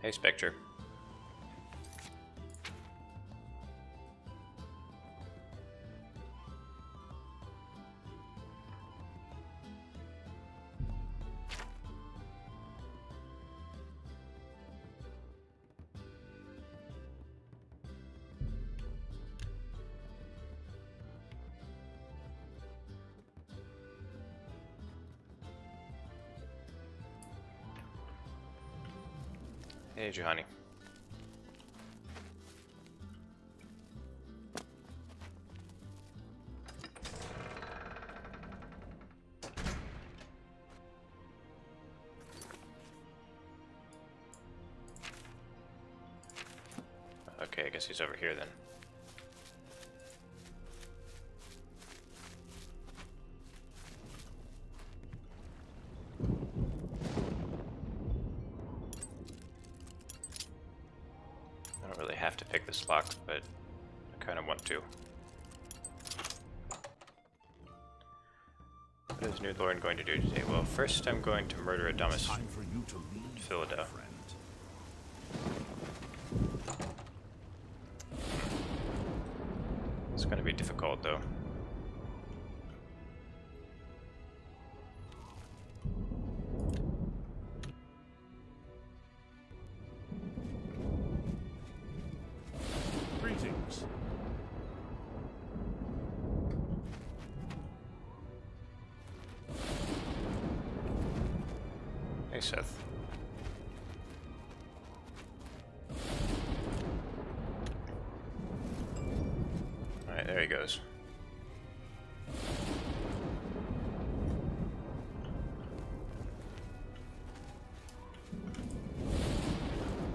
Hey, Spectre. Hey, Juhani. Okay, I guess he's over here then. I don't really have to pick this lock, but I kind of want to. What is New Lord going to do today? Well, first I'm going to murder Adamus Philida. It's going to be difficult, though. Greetings. Hey, Seth. Alright, there he goes.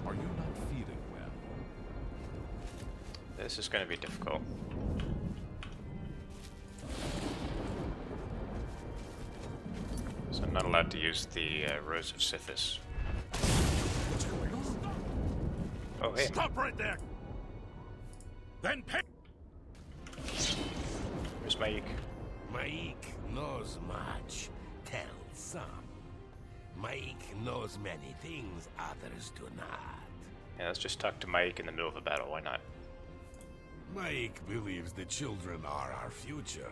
Are you not feeling well? This is going to be difficult. So I'm not allowed to use the Rose of Sithis. Oh, hey. Stop right there! Then pay. Where's Maik? Maik knows much, tells some. Maik knows many things others do not. Yeah, let's just talk to Maik in the middle of a battle. Why not? Maik believes the children are our future,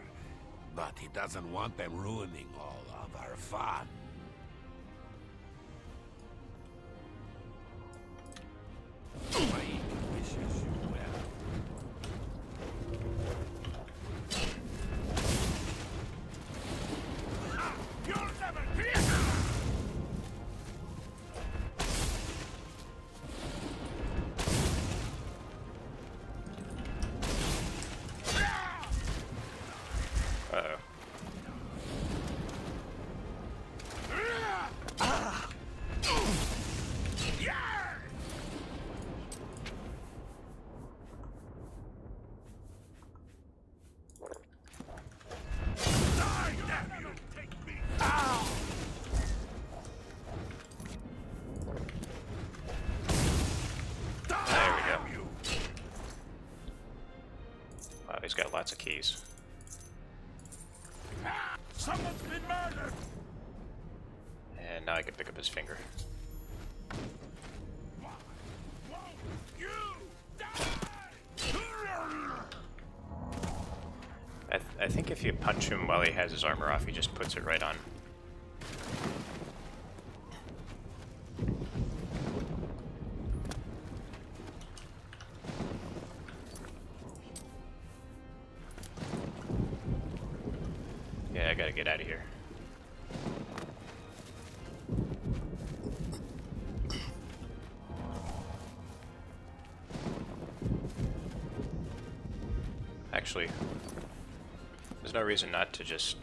but he doesn't want them ruining all of our fun. Maik wishes you well. You'll never be. Uh-oh. There we go. Wow, he's got lots of keys. Someone's been murdered. And now I can pick up his finger. You die. I think if you punch him while he has his armor off, he just puts it right on. Yeah, I gotta get out of here. Actually, there's no reason not to just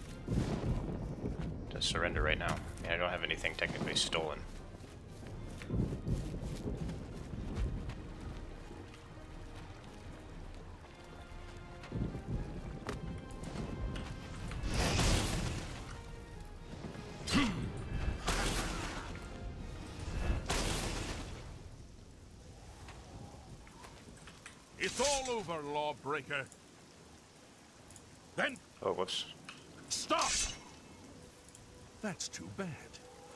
surrender right now. I mean, I don't have anything technically stolen. It's all over, lawbreaker. Then Oh, whoops. stop! That's too bad.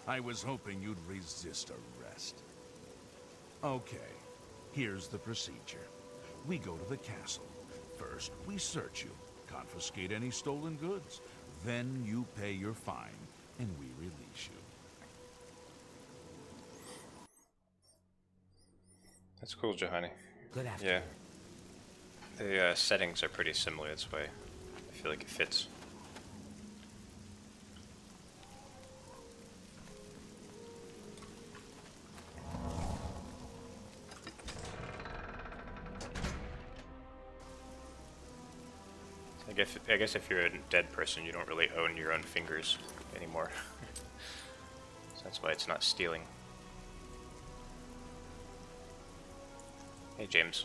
I was hoping you'd resist arrest. Okay, here's the procedure. We go to the castle. First, we search you, confiscate any stolen goods. Then you pay your fine, and we release you. That's cool, Johanny. Good afternoon. Yeah. The settings are pretty similar, that's why I feel like it fits. I guess if you're a dead person, you don't really own your own fingers anymore. So that's why it's not stealing. Hey, James.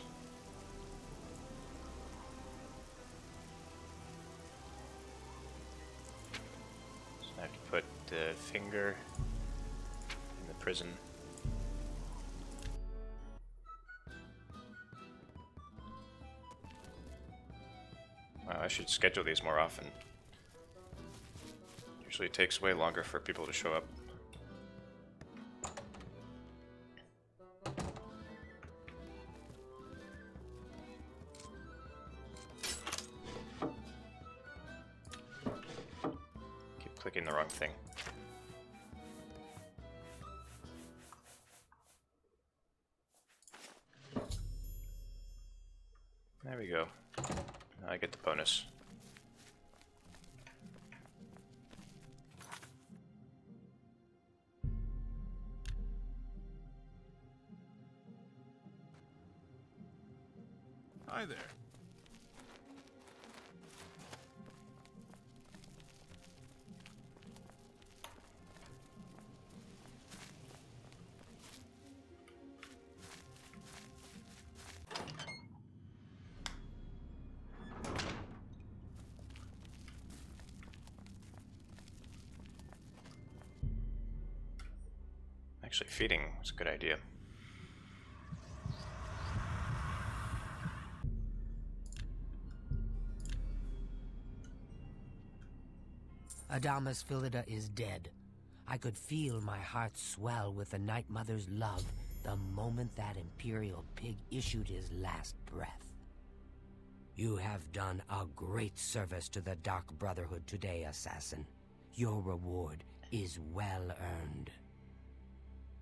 So I have to put the finger in the prison. I should schedule these more often. Usually it takes way longer for people to show up. Keep clicking the wrong thing. There we go. Now I get the bonus. Hi there. Actually, feeding was a good idea. Adamas Philida is dead. I could feel my heart swell with the Night Mother's love the moment that Imperial pig issued his last breath. You have done a great service to the Dark Brotherhood today, Assassin. Your reward is well earned.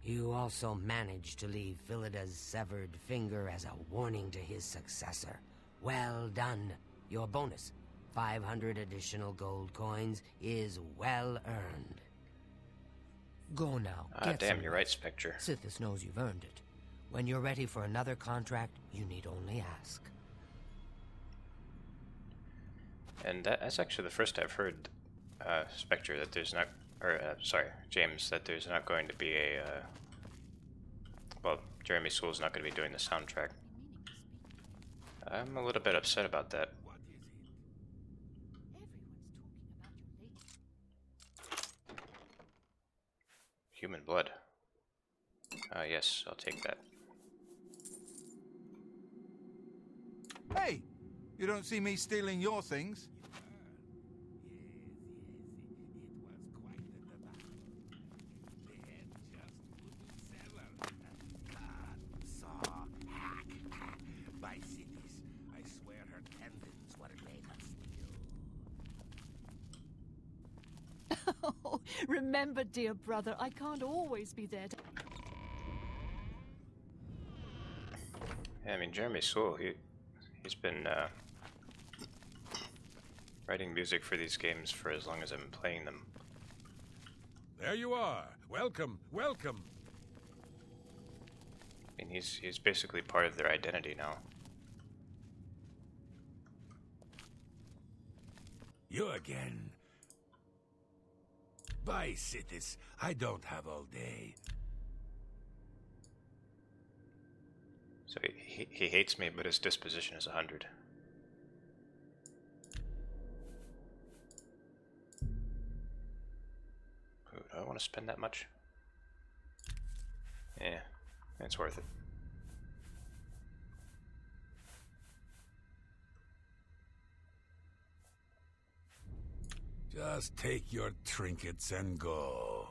You also managed to leave Philida's severed finger as a warning to his successor. Well done. Your bonus, 500 additional gold coins, is well earned. Go now. Get Damn, some you're right, rest. Spectre. Sithis knows you've earned it. When you're ready for another contract, you need only ask. And that's actually the first I've heard, Spectre, that there's not, or sorry, James, that there's not going to be a, well, Jeremy Soul's not going to be doing the soundtrack. I'm a little bit upset about that. Human blood. Yes, I'll take that. Hey! You don't see me stealing your things? By cities, I swear her tendons were made of steel. Oh, remember, dear brother, I can't always be there to... Yeah, I mean, Jeremy Soule, he's been writing music for these games for as long as I've been playing them. There you are. Welcome, welcome. I mean, he's basically part of their identity now. You again. Bye, Sithis. I don't have all day. So he hates me, but his disposition is 100. Ooh, do I want to spend that much? Yeah, it's worth it. Just take your trinkets and go.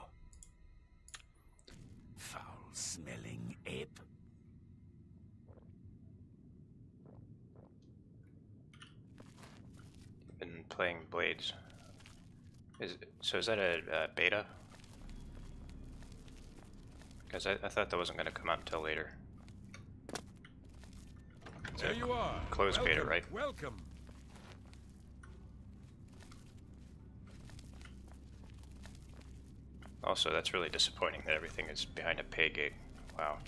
Foul-smelling ape. playing Blades. So is that a beta? Because I thought that wasn't going to come out until later. It's There a you are. closed beta, right? Welcome. Also, that's really disappointing that everything is behind a pay gate. Wow.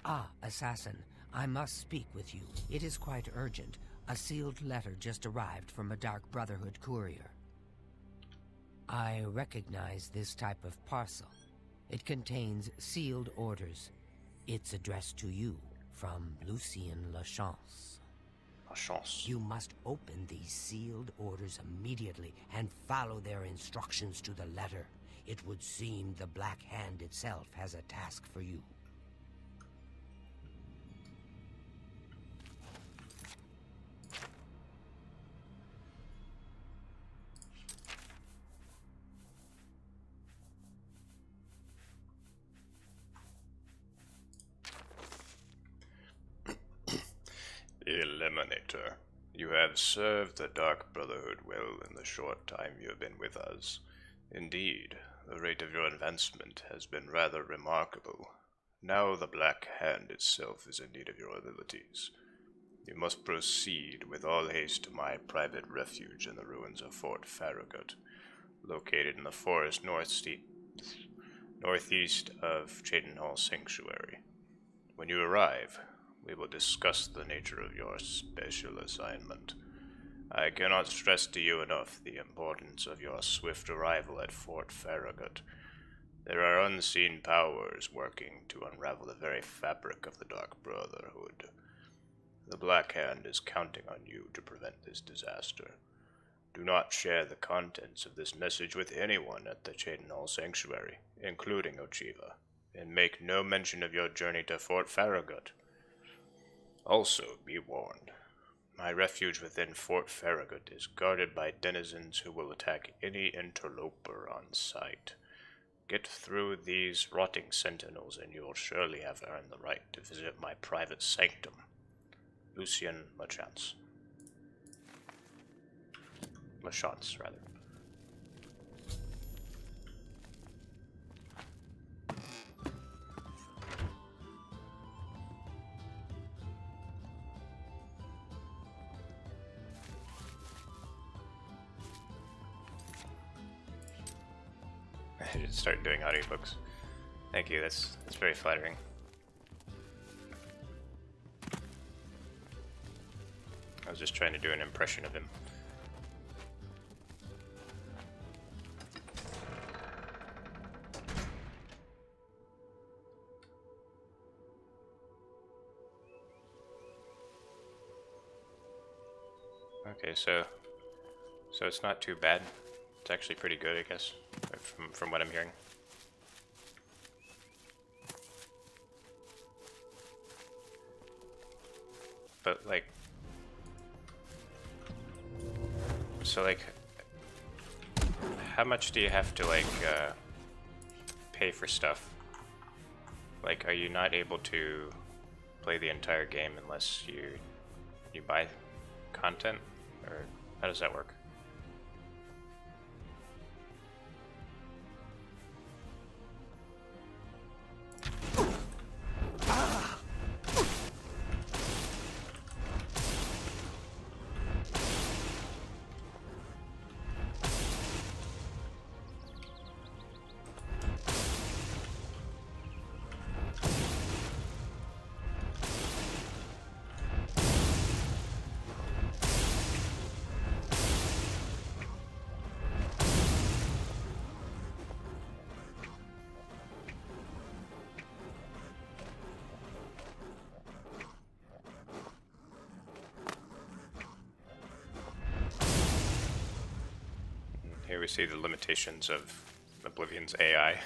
Ah, Assassin, I must speak with you. It is quite urgent. A sealed letter just arrived from a Dark Brotherhood courier. I recognize this type of parcel. It contains sealed orders. It's addressed to you from Lucien Lachance. Lachance. You must open these sealed orders immediately and follow their instructions to the letter. It would seem the Black Hand itself has a task for you. Eliminator, you have served the Dark Brotherhood well in the short time you have been with us. Indeed, the rate of your advancement has been rather remarkable. Now the Black Hand itself is in need of your abilities. You must proceed with all haste to my private refuge in the ruins of Fort Farragut, located in the forest northeast of Chedenhall Sanctuary. When you arrive, we will discuss the nature of your special assignment. I cannot stress to you enough the importance of your swift arrival at Fort Farragut. There are unseen powers working to unravel the very fabric of the Dark Brotherhood. The Black Hand is counting on you to prevent this disaster. Do not share the contents of this message with anyone at the Chedenhall Sanctuary, including Ochiva, and make no mention of your journey to Fort Farragut. Also, be warned, my refuge within Fort Farragut is guarded by denizens who will attack any interloper on sight. Get through these rotting sentinels and you will surely have earned the right to visit my private sanctum. Lucien Lachance. Lachance, rather. I should start doing audiobooks. Thank you, that's very flattering. I was just trying to do an impression of him. Okay, so it's not too bad. It's actually pretty good, I guess, from what I'm hearing. But like, so like, how much do you have to like pay for stuff? Like, are you not able to play the entire game unless you buy content, or how does that work? Here we see the limitations of Oblivion's AI.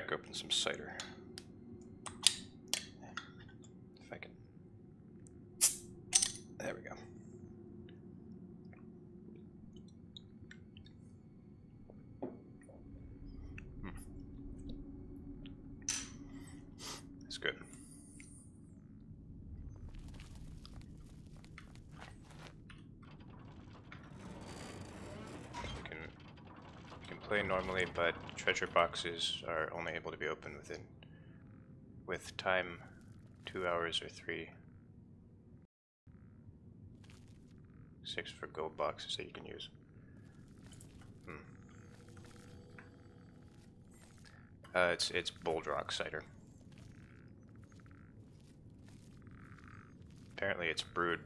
crack open some cider. If I can. There we go. That's good. You can play normally, but treasure boxes are only able to be opened with time 2 hours or 3. 6 for gold boxes that you can use. It's Bold Rock cider. Apparently it's brewed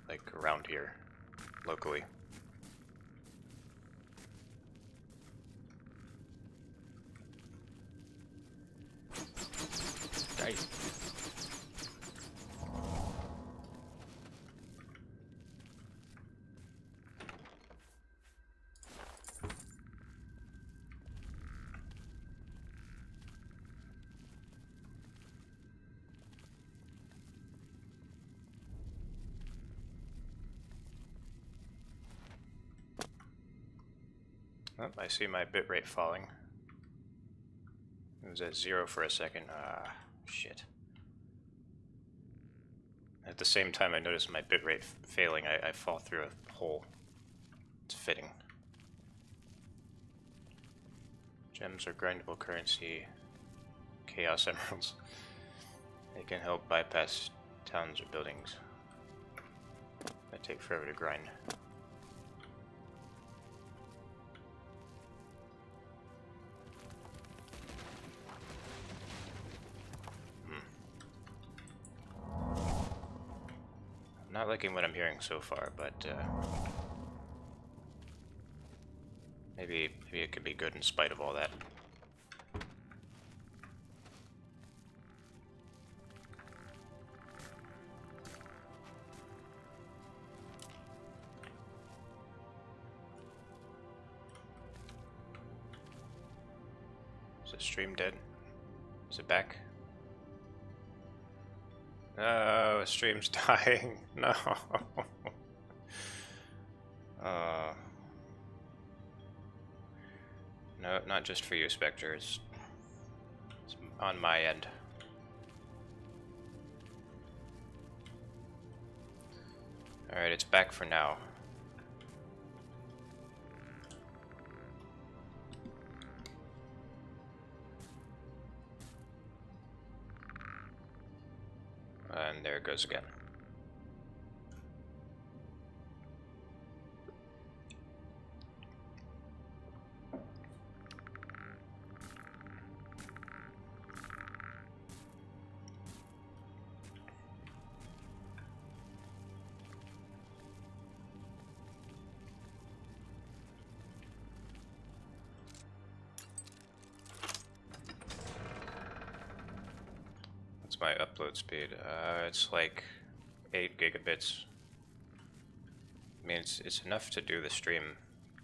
like around here, locally. Nice. Oh, I see my bitrate falling. It was at 0 for a second. Ah, shit. At the same time I notice my bitrate failing, I fall through a hole. It's fitting. Gems are grindable currency. Chaos emeralds. They can help bypass towns or buildings that take forever to grind. Not liking what I'm hearing so far, but maybe it could be good in spite of all that. Is the stream dead? Is it back? No, stream's dying. No. No, not just for you, Spectre. It's on my end. Alright, it's back for now. And there it goes again. What's my upload speed? It's like 8 gigabits. I mean, it's enough to do the stream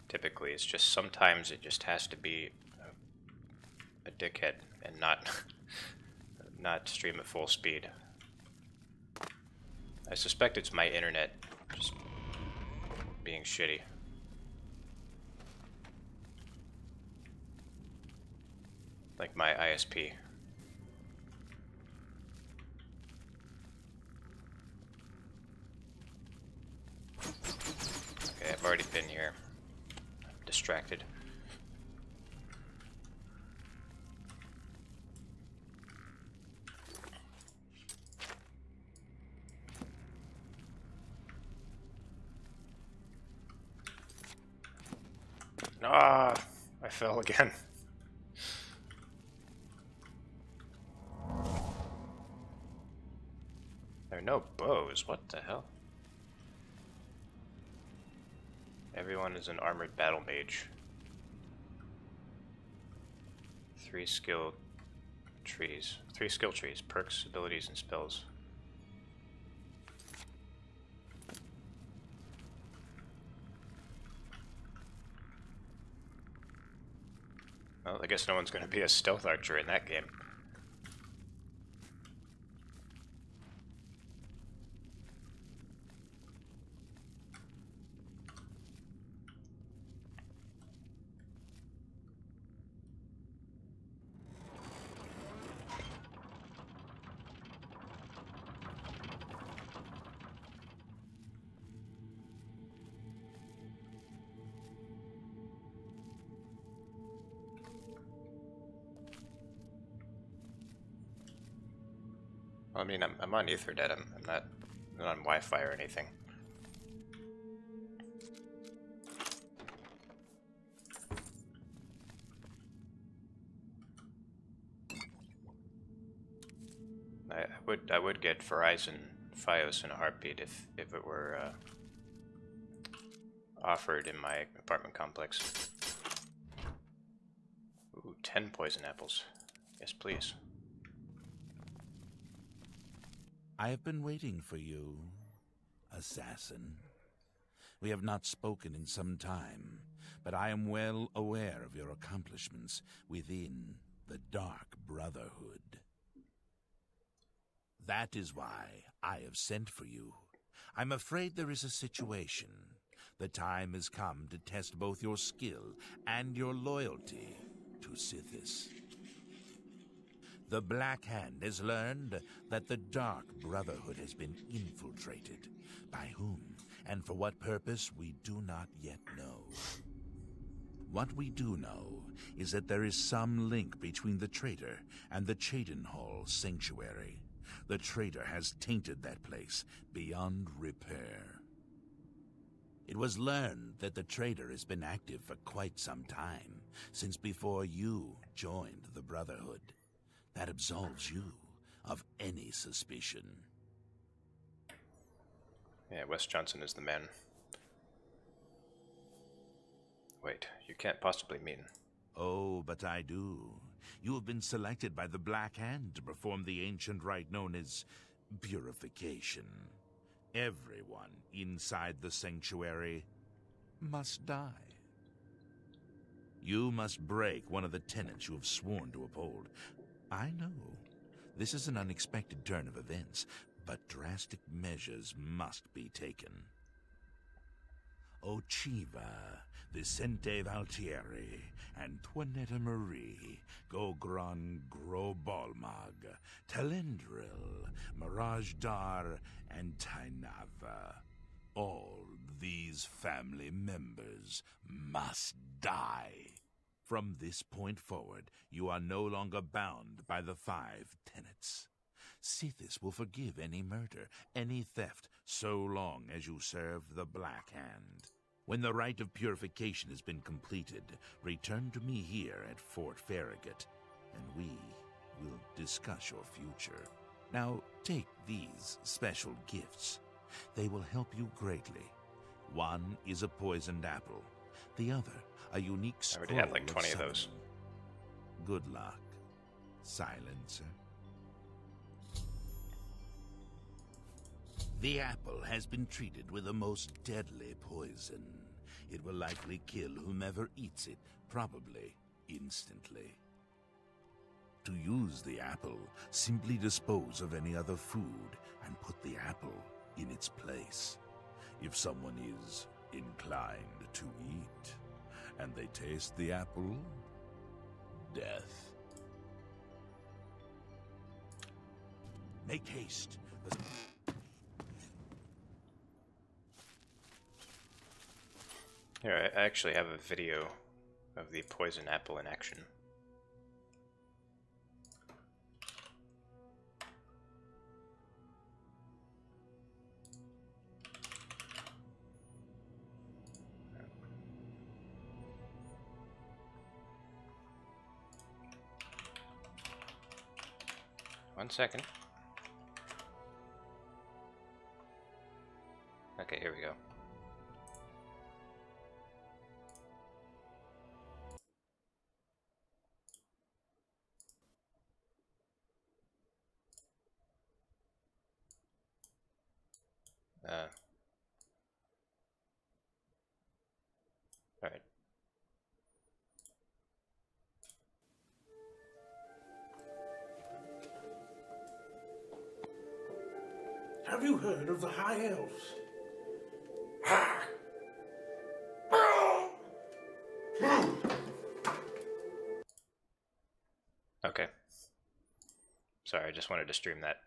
typically. It's just sometimes it just has to be a dickhead and not stream at full speed. I suspect it's my internet just being shitty. Like my ISP. Okay, I've already been here. I'm distracted. Ah, I fell again. There are no bows. What the hell? Everyone is an armored battle mage. 3 skill trees. 3 skill trees. Perks, abilities, and spells. Well, I guess no one's going to be a stealth archer in that game. Well, I mean, I'm on Ethernet. I'm not on Wi-Fi or anything. I would get Verizon Fios in a heartbeat if it were offered in my apartment complex. Ooh, 10 poison apples. Yes, please. I have been waiting for you, assassin. We have not spoken in some time, but I am well aware of your accomplishments within the Dark Brotherhood. That is why I have sent for you. I'm afraid there is a situation. The time has come to test both your skill and your loyalty to Sithis. The Black Hand has learned that the Dark Brotherhood has been infiltrated. By whom and for what purpose, we do not yet know. What we do know is that there is some link between the traitor and the Cheydinhal Sanctuary. The traitor has tainted that place beyond repair. It was learned that the traitor has been active for quite some time, since before you joined the Brotherhood. That absolves you of any suspicion. Yeah, Wes Johnson is the man. Wait, you can't possibly mean... Oh, but I do. You have been selected by the Black Hand to perform the ancient rite known as purification. Everyone inside the sanctuary must die. You must break one of the tenets you have sworn to uphold. I know, this is an unexpected turn of events, but drastic measures must be taken. Ochiva, Vicente Valtieri, Antoinetta Marie, Gogron Grobalmag, Talendril, Mirage Dar, and Tainava. All these family members must die. From this point forward, you are no longer bound by the 5 tenets. Sithis will forgive any murder, any theft, so long as you serve the Black Hand. When the rite of purification has been completed, return to me here at Fort Farragut, and we will discuss your future. Now, take these special gifts. They will help you greatly. One is a poisoned apple. The other, a unique scroll. I already had like 20 of those. Good luck, Silencer. The apple has been treated with a most deadly poison. It will likely kill whomever eats it, probably instantly. To use the apple, simply dispose of any other food and put the apple in its place. If someone is inclined to eat, and they taste the apple, death. Make haste. Here, I actually have a video of the poison apple in action. One second. Okay, here we go. Alright. Have you heard of the High Elves? Okay. Sorry, I just wanted to stream that.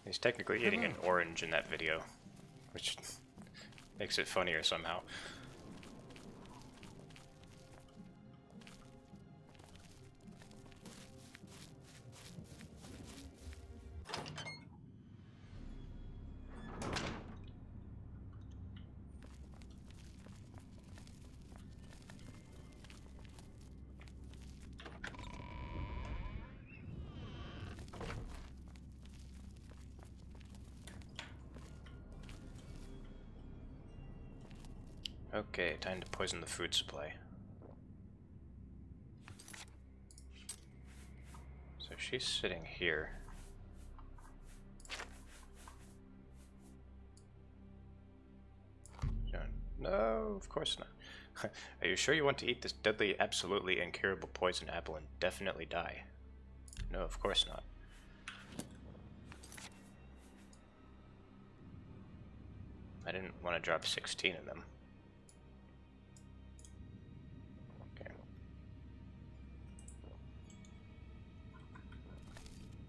He's technically eating an orange in that video, which makes it funnier somehow. Okay, time to poison the food supply. So she's sitting here. No, of course not. Are you sure you want to eat this deadly, absolutely incurable poison apple and definitely die? No, of course not. I didn't want to drop 16 of them.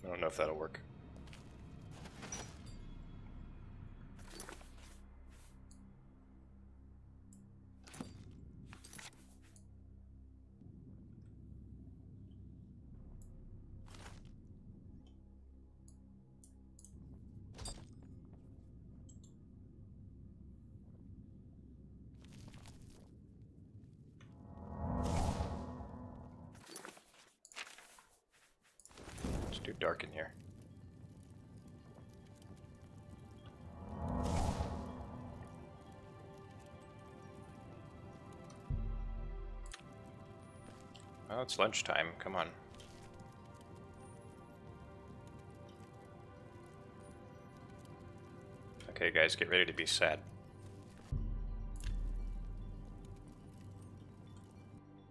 I don't know if that'll work. It's too dark in here. Well, it's lunchtime. Come on. Okay, guys, get ready to be sad.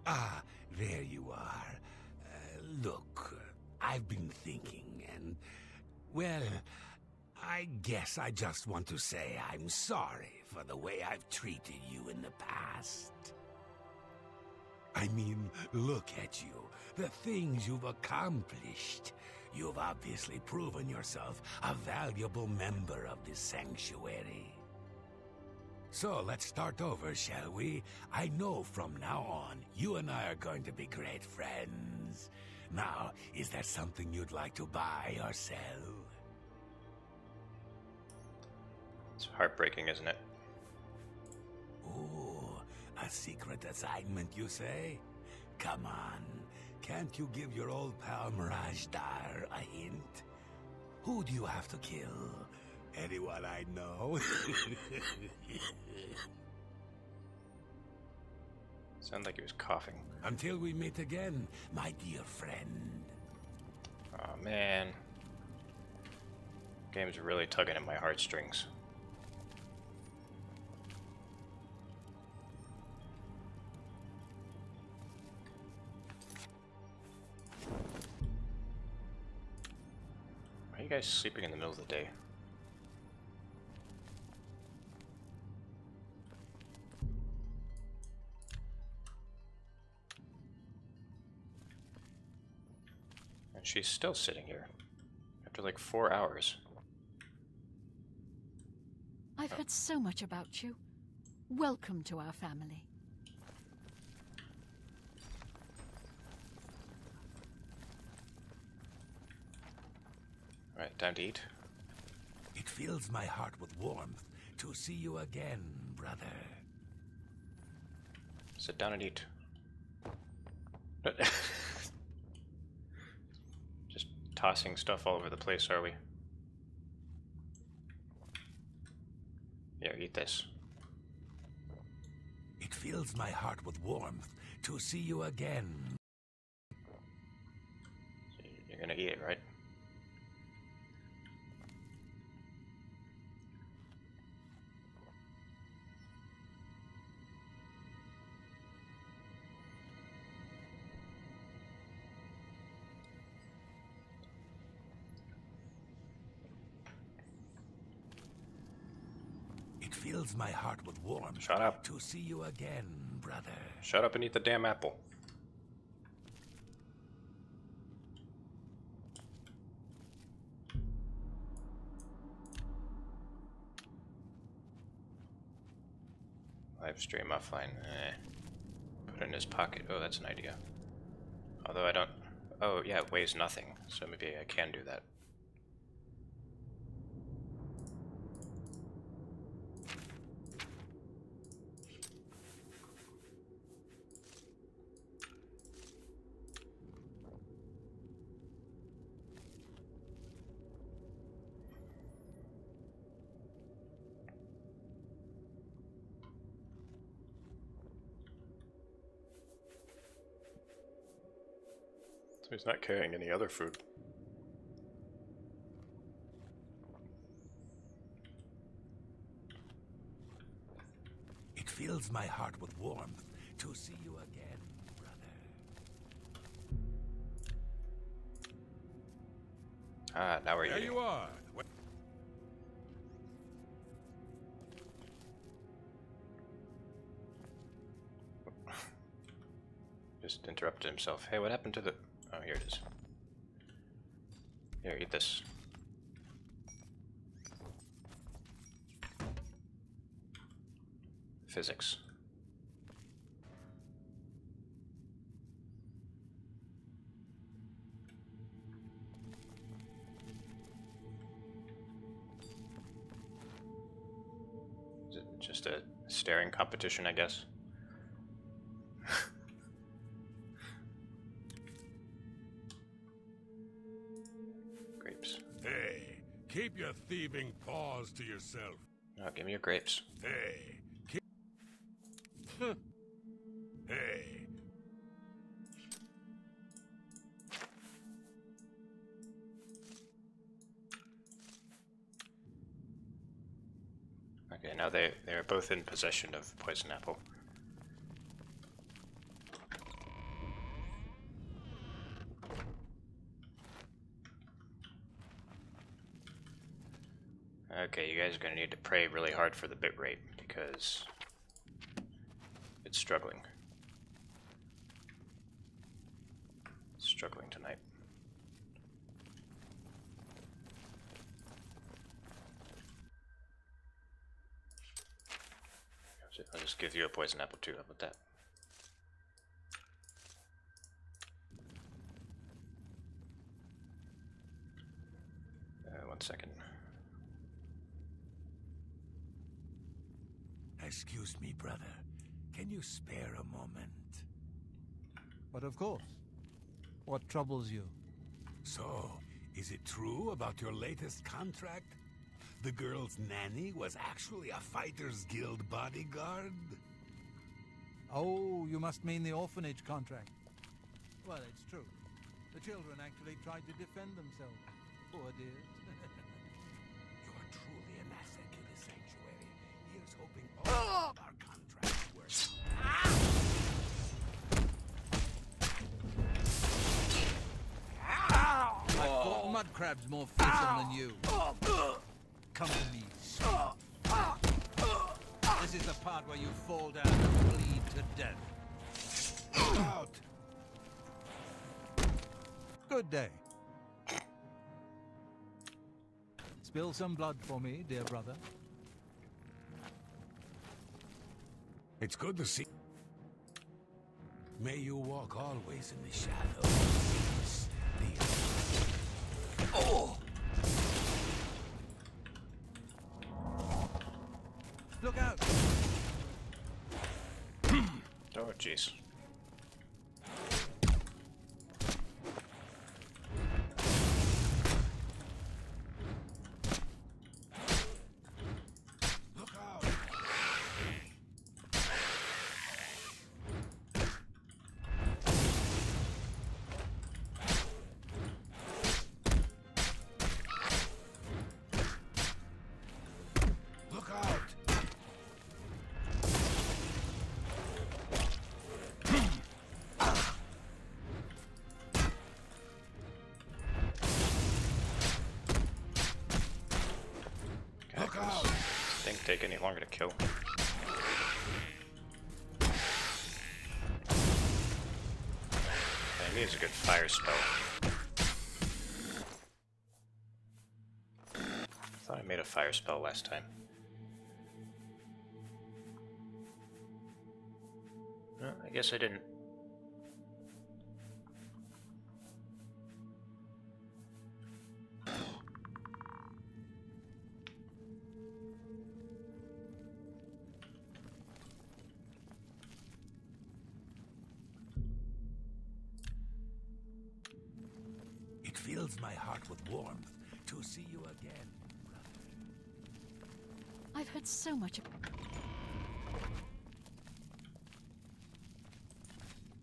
Ah, there you are. Look, I've been thinking, and, well, I guess I just want to say I'm sorry for the way I've treated you in the past. I mean, look at you, the things you've accomplished. You've obviously proven yourself a valuable member of this sanctuary. So let's start over, shall we? I know from now on, you and I are going to be great friends. Now, is there something you'd like to buy or sell? It's heartbreaking, isn't it? Ooh, a secret assignment, you say? Come on, can't you give your old pal Mirajdar a hint? Who do you have to kill? Anyone I know? Sounded like he was coughing. Until we meet again, my dear friend. Oh man. Game's really tugging at my heartstrings. Why are you guys sleeping in the middle of the day? And she's still sitting here after like 4 hours. I've heard so much about you. Welcome to our family. Alright, time to eat. It fills my heart with warmth to see you again, brother. Sit down and eat. Just tossing stuff all over the place, are we? Here, eat this. It fills my heart with warmth to see you again. You're gonna eat it, right? It fills my heart with warmth Shut up. to see you again, brother. Shut up and eat the damn apple. Live stream offline. Put it in his pocket. Oh, that's an idea. Although I don't... Oh, yeah, it weighs nothing. So maybe I can do that. So he's not carrying any other food. It fills my heart with warmth to see you again, brother. Ah, now we're There eating. you are. Just interrupted himself. Hey, what happened to the... Oh, here it is. Here, eat this. Physics. Is it just a staring competition, I guess? Grapes. Hey, keep your thieving paws to yourself. Oh, give me your grapes. Hey, keep... Hey. Okay, now they're both in possession of poison apple. Okay, you guys are going to need to pray really hard for the bitrate because it's struggling. It's struggling tonight. I'll just give you a poison apple too. How about that? One second. Excuse me, brother. Can you spare a moment? But of course. What troubles you? So, is it true about your latest contract? The girl's nanny was actually a Fighters Guild bodyguard? Oh, you must mean the orphanage contract. Well, it's true. The children actually tried to defend themselves. Poor dears. You're truly an asset to the sanctuary. Here's hoping all of our contracts work. I fought mud crabs more fearsome than you. Come to me. This is the part where you fall down and bleed to death. Out! Good day. Spill some blood for me, dear brother. It's good to see. May you walk always in the shadows. Oh! Look out! Oh, jeez. Look out! take any longer to kill. He needs a good fire spell. I thought I made a fire spell last time. No, I guess I didn't. It fills my heart with warmth to see you again. I've heard so much.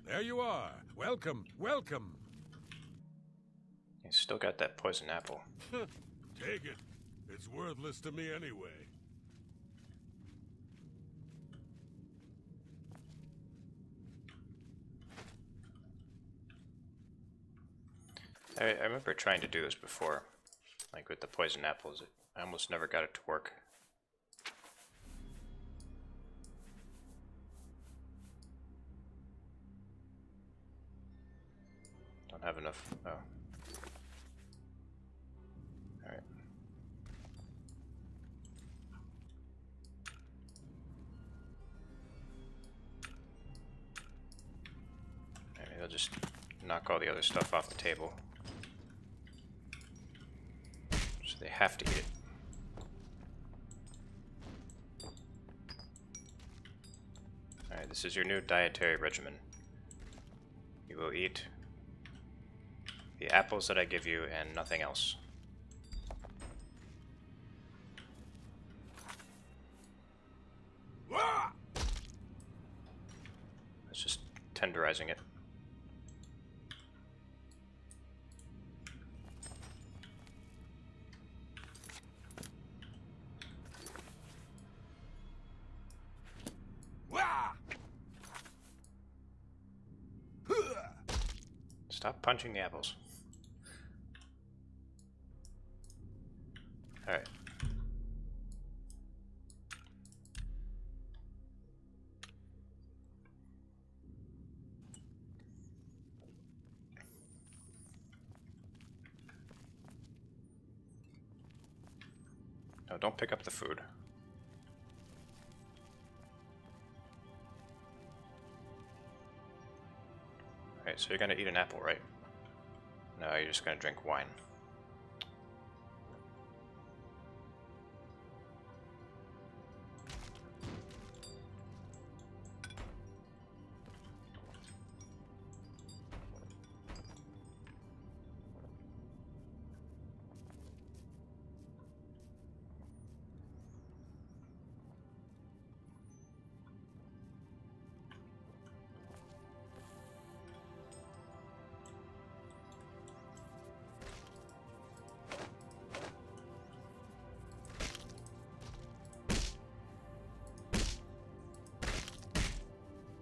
There you are. Welcome, welcome. He's still got that poison apple. Take it. It's worthless to me anyway. I remember trying to do this before, like with the poison apples. I almost never got it to work. Don't have enough. Oh. Alright. Maybe I'll just knock all the other stuff off the table. So they have to eat it. Alright, this is your new dietary regimen. You will eat the apples that I give you and nothing else. It's just tenderizing it. Stop punching the apples. Alright. No, don't pick up the food. Alright, so you're gonna eat an apple, right? No, you're just gonna drink wine.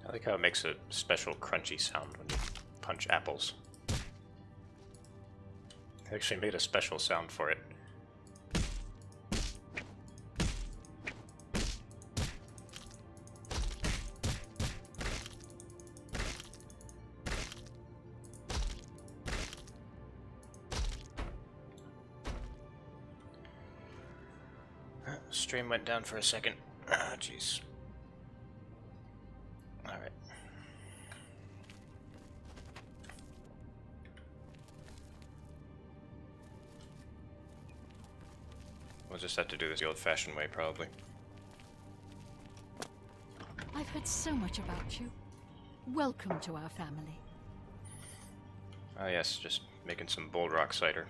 I like how it makes a special crunchy sound when you punch apples. They actually made a special sound for it. Stream went down for a second. Ah, jeez. Alright. We'll just have to do this the old-fashioned way, probably. I've heard so much about you. Welcome to our family. Ah yes, just making some Bold Rock cider.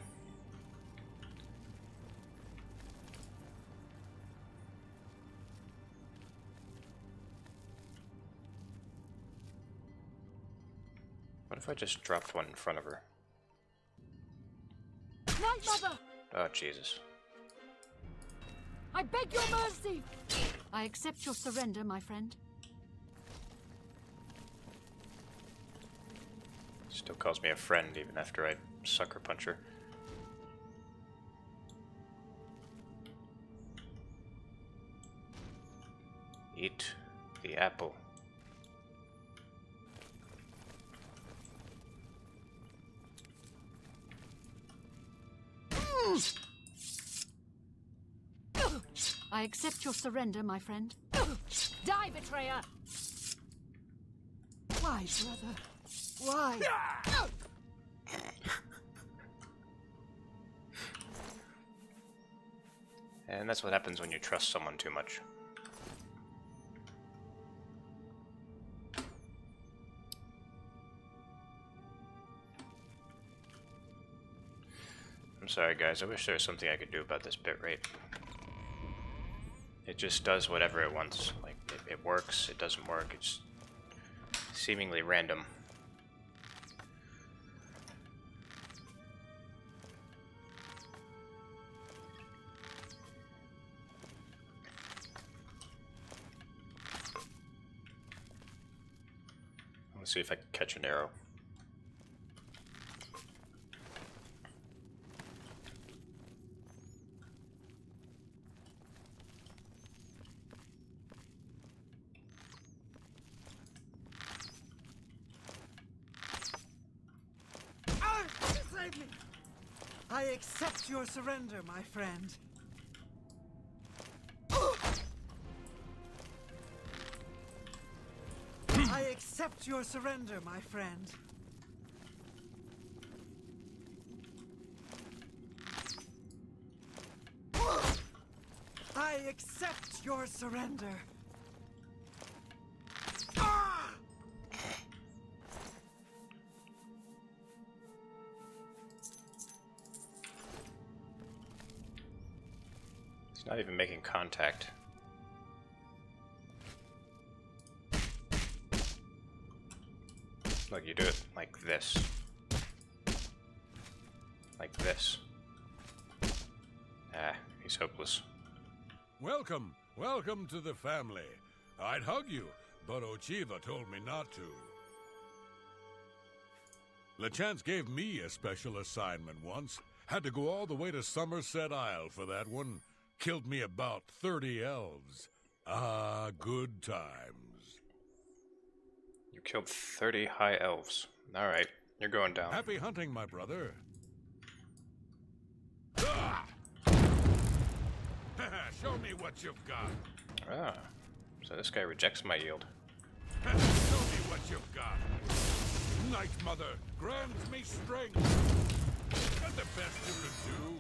What if I just dropped one in front of her? Night Mother! Oh, Jesus. I beg your mercy! I accept your surrender, my friend. Still calls me a friend even after I sucker punch her. Eat the apple. I accept your surrender, my friend. Die, betrayer! Why, brother? Why? And that's what happens when you trust someone too much. I'm sorry guys, I wish there was something I could do about this bitrate. It just does whatever it wants. Like, it works, it doesn't work, it's seemingly random. Let's see if I can catch an arrow. Save me! I accept your surrender, my friend. I accept your surrender, my friend. I accept your surrender. It's not even making contact. Look, you do it like this. Like this. Ah, he's hopeless. Welcome, welcome to the family. I'd hug you, but Ochiva told me not to. LeChance gave me a special assignment once. Had to go all the way to Somerset Isle for that one. Killed me about 30 elves. Ah, good times. You killed 30 high elves. Alright, you're going down. Happy hunting, my brother. Show me what you've got. Ah, so this guy rejects my yield. Show me what you've got. Night Mother grants me strength. And the best you can do.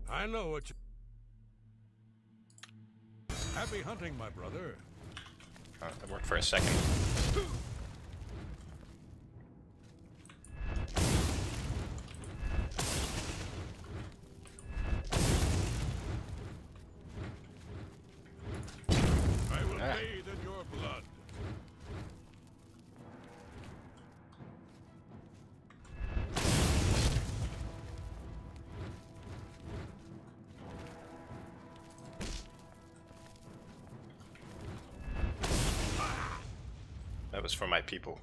I know what you... Happy hunting, my brother. Oh, that worked for a second. I will bathe in your blood. That was for my people.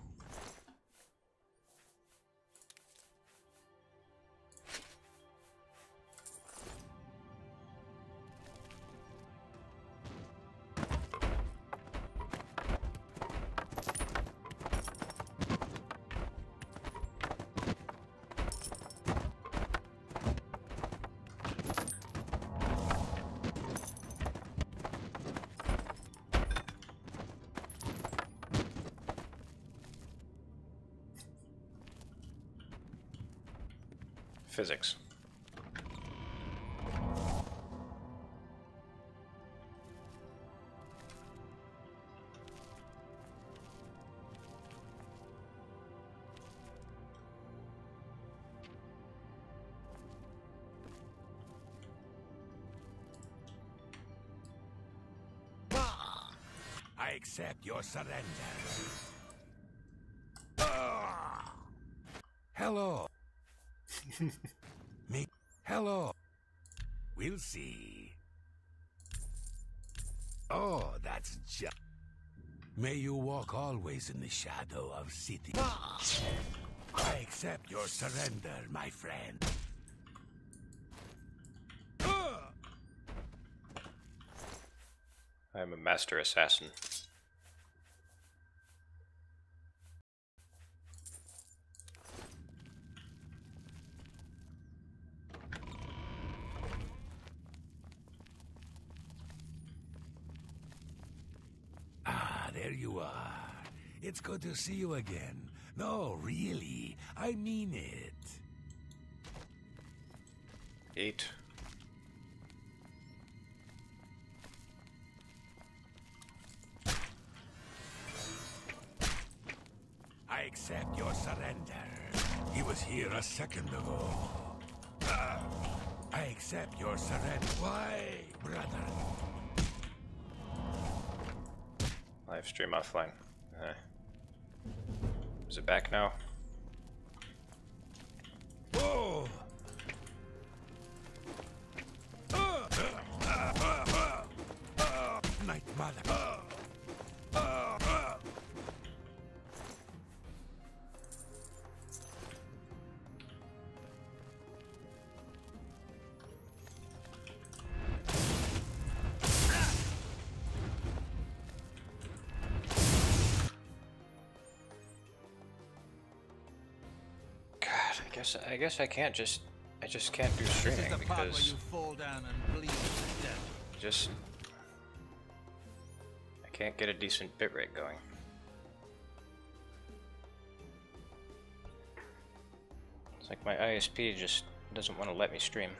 Physics. I accept your surrender. Hello. Me. Hello. We'll see. Oh, that's just... May you walk always in the shadow of city. I accept your surrender, my friend. I'm a master assassin. Ah, there you are. It's good to see you again. No, really, I mean it. 8. I accept your surrender. He was here a second ago. I accept your surrender. Why, brother? Live stream offline. Is it back now? Oh! Night Mother. I guess I can't just can't do streaming This is the part where because you fall down and bleed to death. I can't get a decent bitrate going. It's like my ISP just doesn't want to let me stream.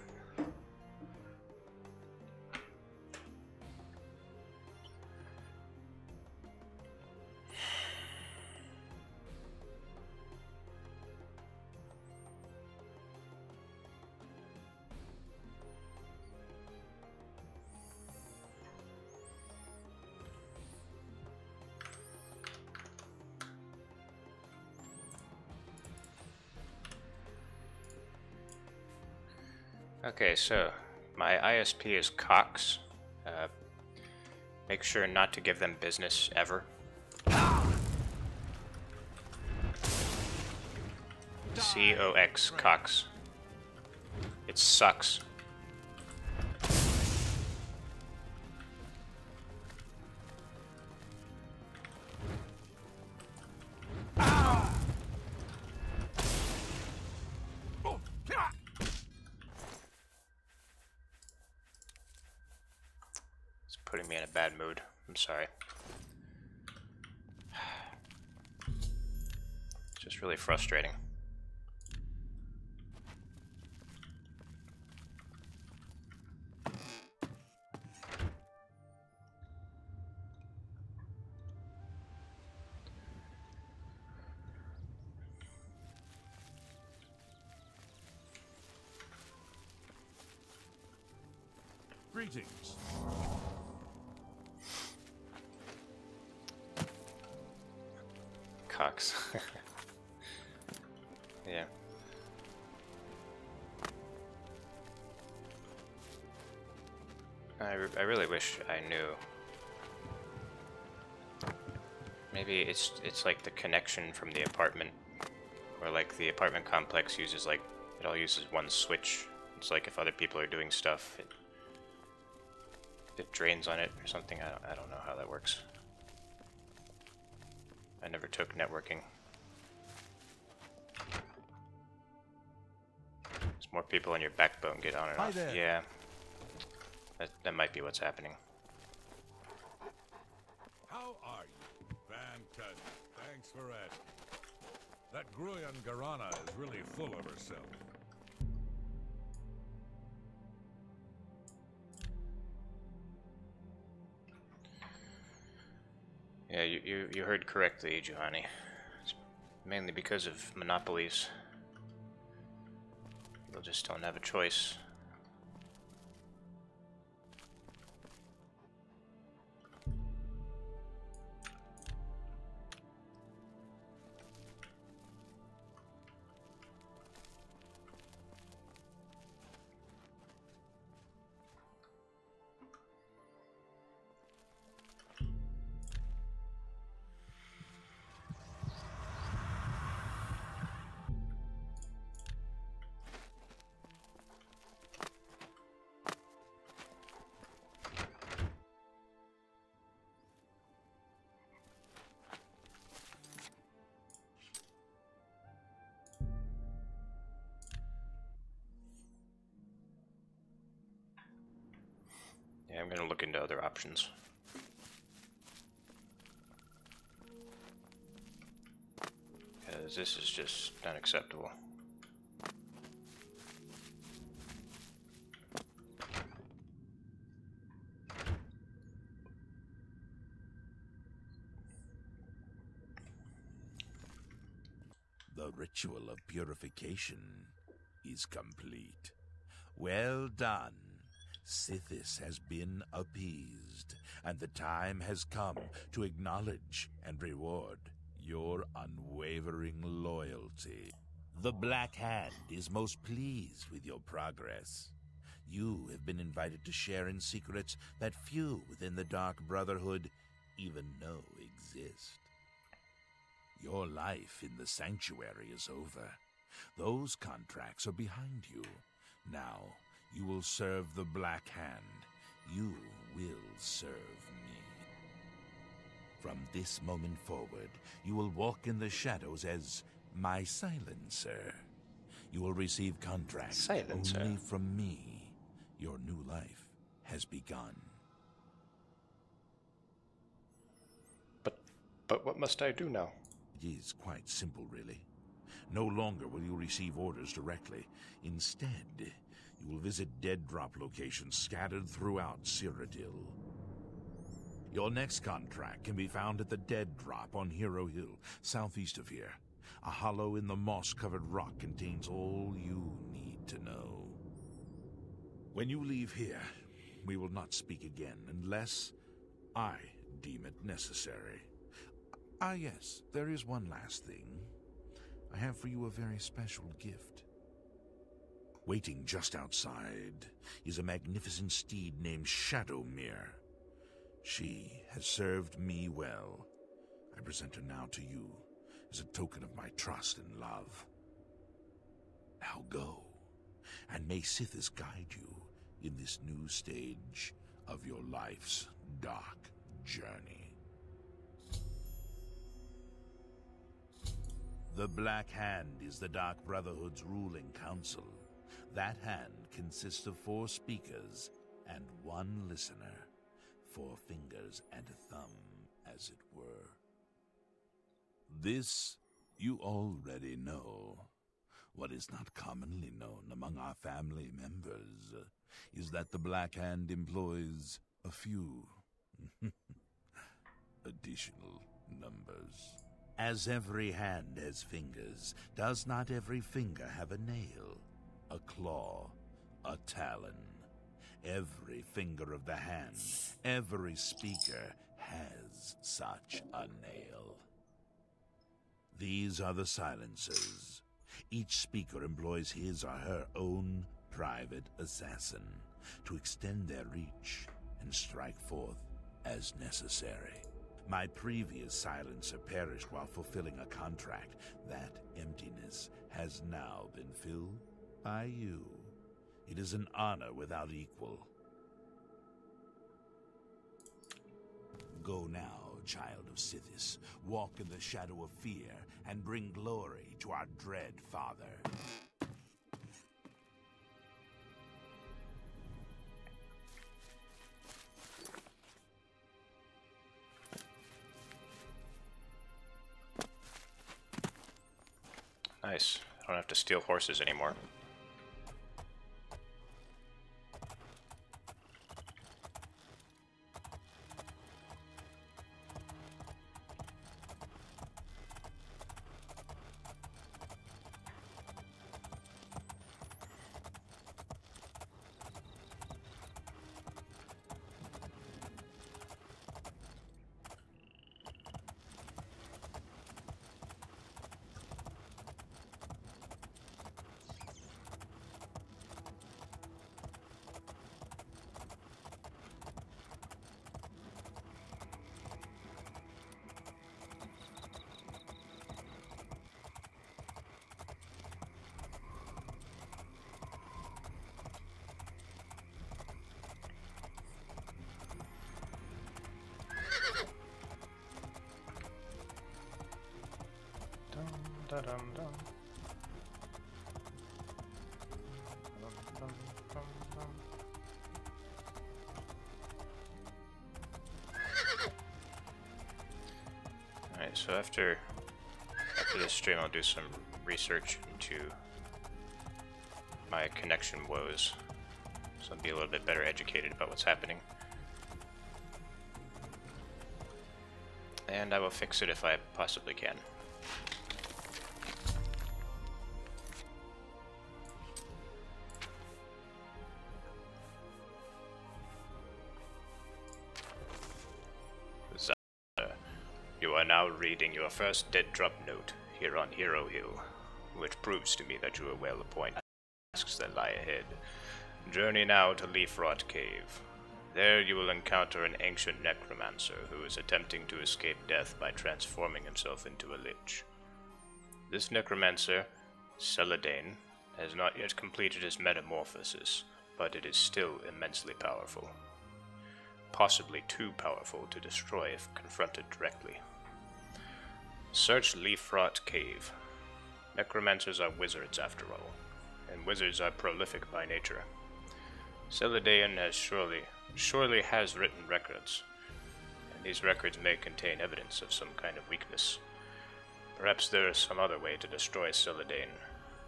Okay, so my ISP is Cox. Make sure not to give them business ever. COX, Cox. It sucks. Putting me in a bad mood. I'm sorry. It's just really frustrating. Greetings. Cox. Yeah. I really wish I knew. Maybe it's like the connection from the apartment, or like the apartment complex uses like it all uses one switch. It's like if other people are doing stuff, it drains on it or something. I don't know how that works. I never took networking. There's more people on your backbone get on and Hi off. there. Yeah. That might be what's happening. How are you? Fantastic. Thanks for asking. That Gruyan Garana is really full of herself. Yeah, you heard correctly, Giovanni. It's mainly because of monopolies. People just don't have a choice. look into other options. Because this is just unacceptable. The ritual of purification is complete. Well done. Sithis has been appeased, and the time has come to acknowledge and reward your unwavering loyalty. The Black Hand is most pleased with your progress. You have been invited to share in secrets that few within the Dark Brotherhood even know exist. Your life in the sanctuary is over. Those contracts are behind you. Now, you will serve the Black Hand. You will serve me. From this moment forward, you will walk in the shadows as my silencer. You will receive contracts only from me. Your new life has begun. But what must I do now? It is quite simple, really. No longer will you receive orders directly. Instead, you will visit dead drop locations scattered throughout Cyrodiil. Your next contract can be found at the Dead Drop on Hero Hill, southeast of here. A hollow in the moss-covered rock contains all you need to know. When you leave here, we will not speak again unless I deem it necessary. Ah, yes, there is one last thing. I have for you a very special gift. Waiting just outside is a magnificent steed named Shadowmere. She has served me well. I present her now to you as a token of my trust and love. Now go, and may Sithis guide you in this new stage of your life's dark journey. The Black Hand is the Dark Brotherhood's ruling council. That hand consists of 4 speakers and 1 listener. 4 fingers and a thumb, as it were. This you already know. What is not commonly known among our family members is that the Black Hand employs a few additional numbers. As every hand has fingers, does not every finger have a nail, a claw, a talon? Every finger of the hand, every speaker has such a nail. These are the silencers. Each speaker employs his or her own private assassin to extend their reach and strike forth as necessary. My previous silencer perished while fulfilling a contract. That emptiness has now been filled by you. It is an honor without equal. Go now, child of Sithis. Walk in the shadow of fear and bring glory to our dread father. Nice. I don't have to steal horses anymore. Dum, dum, dum. Dum, dum, dum, dum. So after this stream, I'll do some research into my connection woes, so I'll be a little bit better educated about what's happening. And I will fix it if I possibly can. You are now reading your first dead drop note here on Hero Hill, which proves to me that you are well appointed tasks that lie ahead. Journey now to Leafrot Cave. There you will encounter an ancient necromancer who is attempting to escape death by transforming himself into a lich. This necromancer, Celadane, has not yet completed his metamorphosis, but it is still immensely powerful. Possibly too powerful to destroy if confronted directly. Search Leafrot Cave. Necromancers are wizards after all, and wizards are prolific by nature. Celadane has surely has written records, and these records may contain evidence of some kind of weakness. Perhaps there is some other way to destroy Celadane,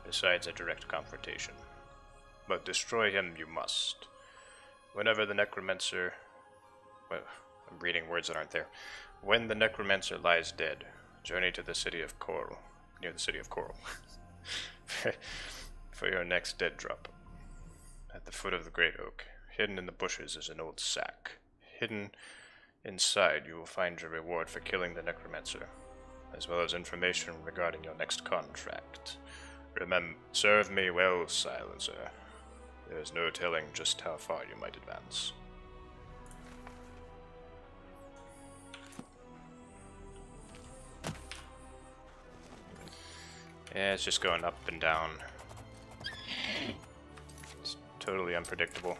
besides a direct confrontation. But destroy him you must. Whenever the necromancer... Well, I'm reading words that aren't there. When the necromancer lies dead, journey to the city of Coral, near the city of Coral, for your next dead drop. At the foot of the great oak, hidden in the bushes, is an old sack. Hidden inside, you will find your reward for killing the necromancer, as well as information regarding your next contract. Remember, serve me well, Silencer. There is no telling just how far you might advance. Yeah, it's just going up and down. It's totally unpredictable.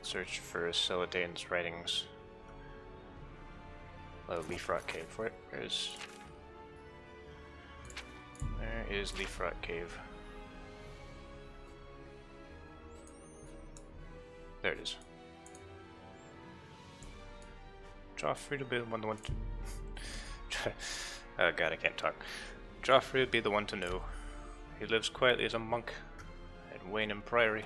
Search for Celadane's writings. Oh, Leafrot Cave. Where is Leafrot Cave? There it is. Joffrey to be the one to... Oh god, I can't talk. Joffrey would be the one to know. He lives quietly as a monk at Waynham Priory,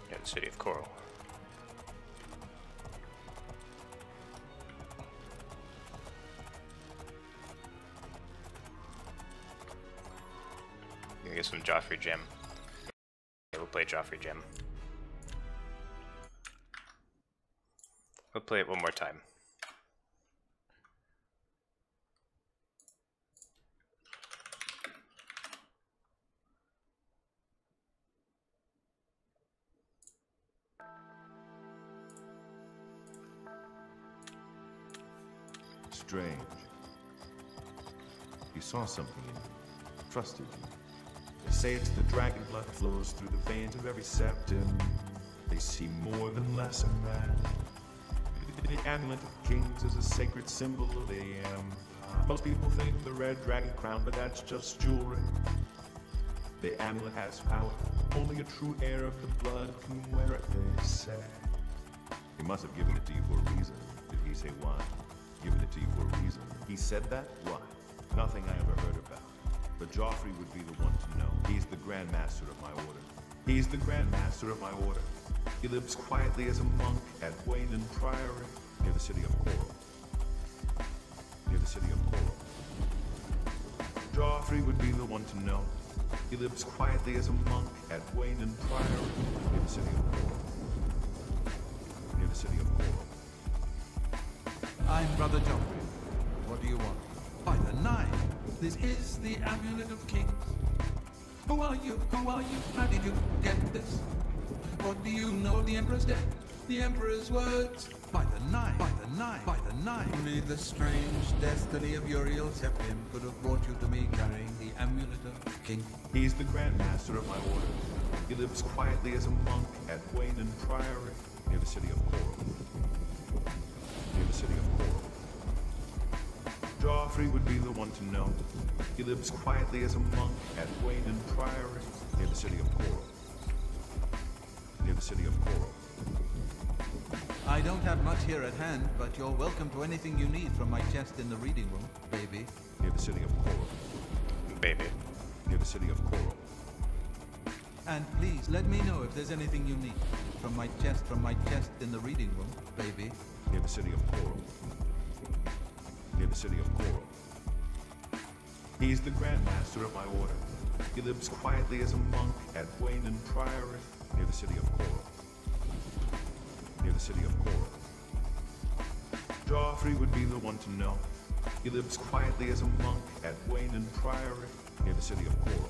near the city of Coral. Gonna get some Joffrey Gem. Yeah, we'll play Joffrey Gem. We'll play it one more time. Strange. He saw something in you, trusted you. They say it's the dragon blood flows through the veins of every septum. They see more than lesser man. The amulet of kings is a sacred symbol of the most people think the red dragon crown, but that's just jewelry. The amulet has power. Only a true heir of the blood can wear it, they say. He must have given it to you for a reason. Did he say why? Given it to you for a reason. He said that? Why? Nothing I ever heard about. But Joffrey would be the one to know. He's the Grand Master of my order. He's the Grand Master of my order. He lives quietly as a monk at Waynham Priory, near the city of Coral. Near the city of Coral. Joffrey would be the one to know. He lives quietly as a monk at Waynham Priory, near the city of Coral. Near the city of Coral. I'm Brother Joffrey. What do you want? By the Nine, this is the amulet of kings. Who are you? Who are you? How did you get this? What do you know of the Emperor's death? The Emperor's words? By the Nine, by the Nine, by the Nine. Only the strange destiny of Uriel Septim could have brought you to me carrying the amulet of king. He's the Grand Master of my order. He lives quietly as a monk at Waynham Priory, near the city of Coral. Near the city of Coral. Joffrey would be the one to know. He lives quietly as a monk at Wayne Priory, near the city of Coral. Near the city of Coral. I don't have much here at hand, but you're welcome to anything you need from my chest in the reading room, baby. Near the city of Coral. Baby. Near the city of Coral. And please, let me know if there's anything you need. From my chest in the reading room, baby. Near the city of Coral. Near the city of Coral. He's the Grand Master of my order. He lives quietly as a monk at Wayne Priory, near the city of Coral. Near the city of Coral. Joffrey would be the one to know. He lives quietly as a monk at Wayne Priory, near the city of Coral.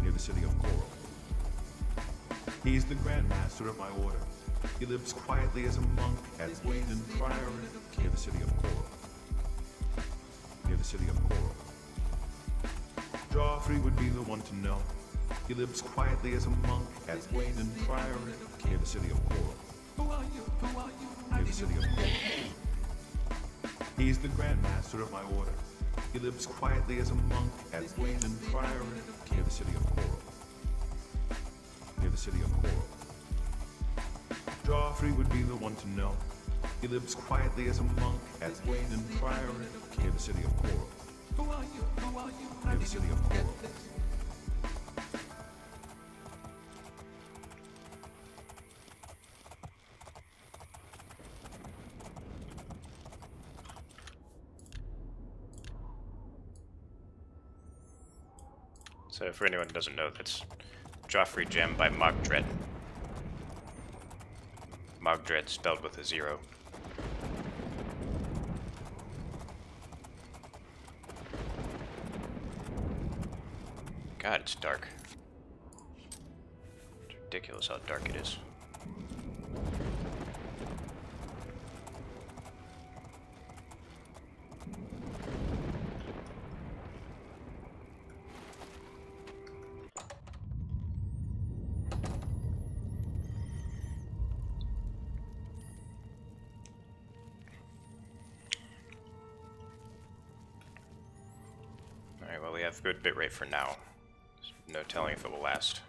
Near the city of Coral. He's the Grand Master of my order. He lives quietly as a monk at Wayne Priory, near the city of Coral. Near the city of Coral. Joffrey would be the one to know. He lives quietly as a monk at Wayne Priory, near the city of Coral. Who are you? Who are you? Near the city of Coral. He's the Grand Master of my order. He lives quietly as a monk at Wayne Priory, near the city of Coral. Near the city of Coral. Joffrey would be the one to know. He lives quietly as a monk at Wayne Priory, near the city of Coral. Who are you? Who are you? Near the city of Coral. So for anyone who doesn't know, that's Joffrey Gem by Mogdred. Mogdred spelled with a 0. God, it's dark. It's ridiculous how dark it is. Alright, well we have good bitrate for now. No telling if it will last.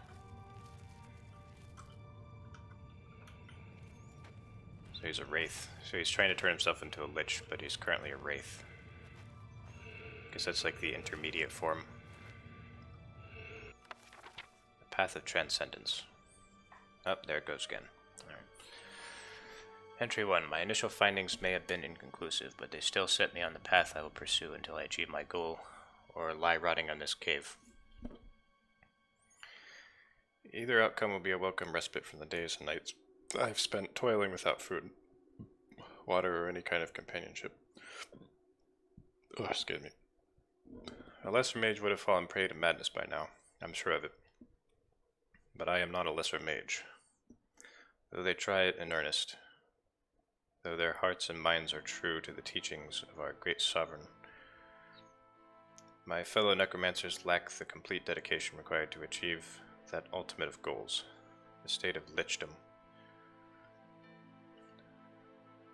So he's a wraith. So he's trying to turn himself into a lich, but he's currently a wraith. Guess that's like the intermediate form. The Path of Transcendence. Oh, there it goes again. Alright. Entry 1. My initial findings may have been inconclusive, but they still set me on the path I will pursue until I achieve my goal, or lie rotting on this cave. Either outcome will be a welcome respite from the days and nights I've spent toiling without food, water, or any kind of companionship. Oh, excuse me. A lesser mage would have fallen prey to madness by now, I'm sure of it. But I am not a lesser mage. Though they try it in earnest, though their hearts and minds are true to the teachings of our great sovereign, my fellow necromancers lack the complete dedication required to achieve that ultimate of goals, the state of lichdom.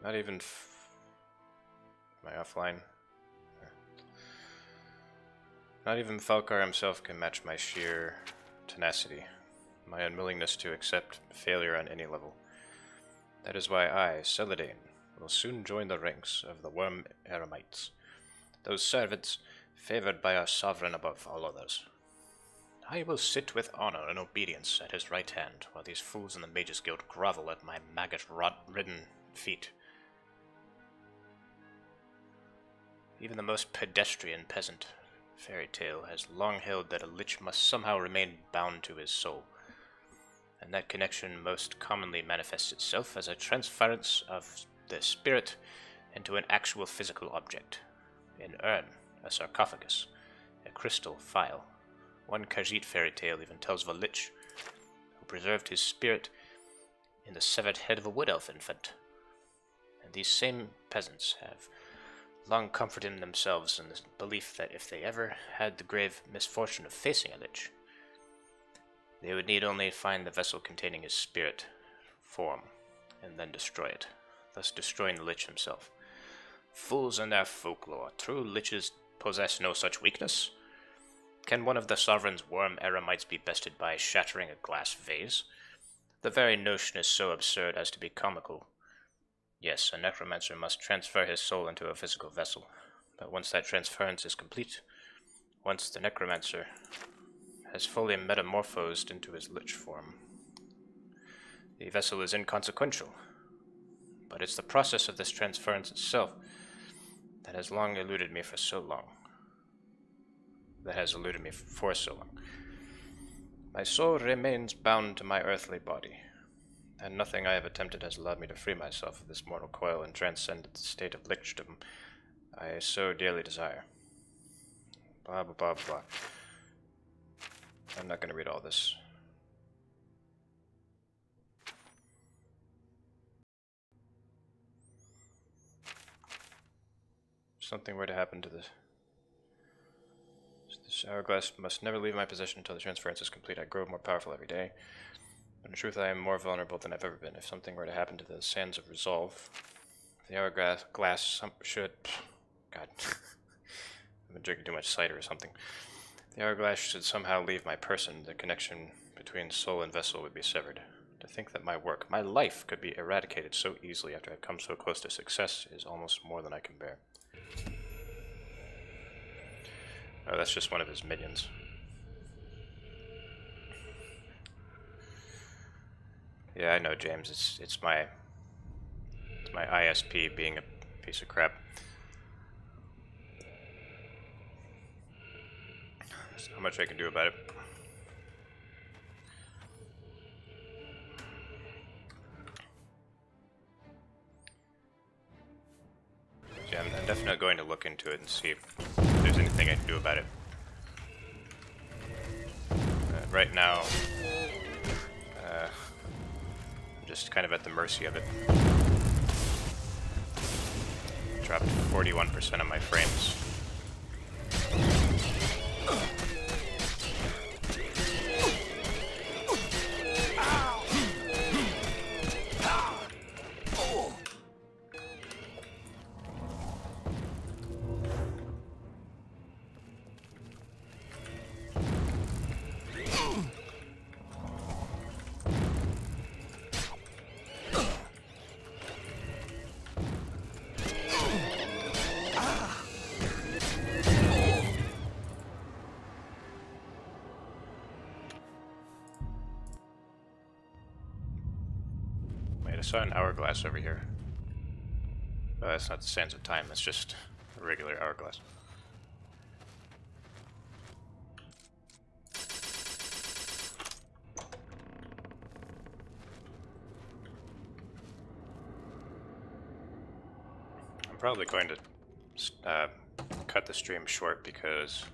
Not even am I offline? Not even Falkar himself can match my sheer tenacity, my unwillingness to accept failure on any level. That is why I, Celadane, will soon join the ranks of the Worm Eremites, those servants favored by our sovereign above all others. I will sit with honor and obedience at his right hand, while these fools in the Mages Guild grovel at my maggot-ridden feet. Even the most pedestrian peasant fairy tale has long held that a lich must somehow remain bound to his soul, and that connection most commonly manifests itself as a transference of the spirit into an actual physical object. An urn, a sarcophagus, a crystal phial. One Khajiit fairy tale even tells of a lich who preserved his spirit in the severed head of a wood elf infant. And these same peasants have long comforted themselves in the belief that if they ever had the grave misfortune of facing a lich, they would need only find the vessel containing his spirit form and then destroy it, thus destroying the lich himself. Fools and their folklore. True liches possess no such weakness. Can one of the sovereign's worm eremites be bested by shattering a glass vase? The very notion is so absurd as to be comical. Yes, a necromancer must transfer his soul into a physical vessel, but once that transference is complete, once the necromancer has fully metamorphosed into his lich form, the vessel is inconsequential. But it's the process of this transference itself that has long eluded me for so long. My soul remains bound to my earthly body, and nothing I have attempted has allowed me to free myself of this mortal coil and transcend the state of lichdom I so dearly desire. Blah, blah, blah, blah. I'm not going to read all this. If something were to happen to this hourglass must never leave my possession until the transference is complete. I grow more powerful every day. But in truth, I am more vulnerable than I've ever been. If something were to happen to the sands of resolve, the hourglass should... God. I've been drinking too much cider or something. The hourglass should somehow leave my person. The connection between soul and vessel would be severed. To think that my work, my life, could be eradicated so easily after I've come so close to success is almost more than I can bear. Oh, that's just one of his minions. Yeah, I know, James. It's my ISP being a piece of crap. There's not much I can do about it. Yeah, I'm definitely going to look into it and see if there's anything I can do about it. Right now, I'm just kind of at the mercy of it. Dropped 41% of my frames. I saw an hourglass over here. Oh, that's not the sands of time, that's just a regular hourglass. I'm probably going to cut the stream short because,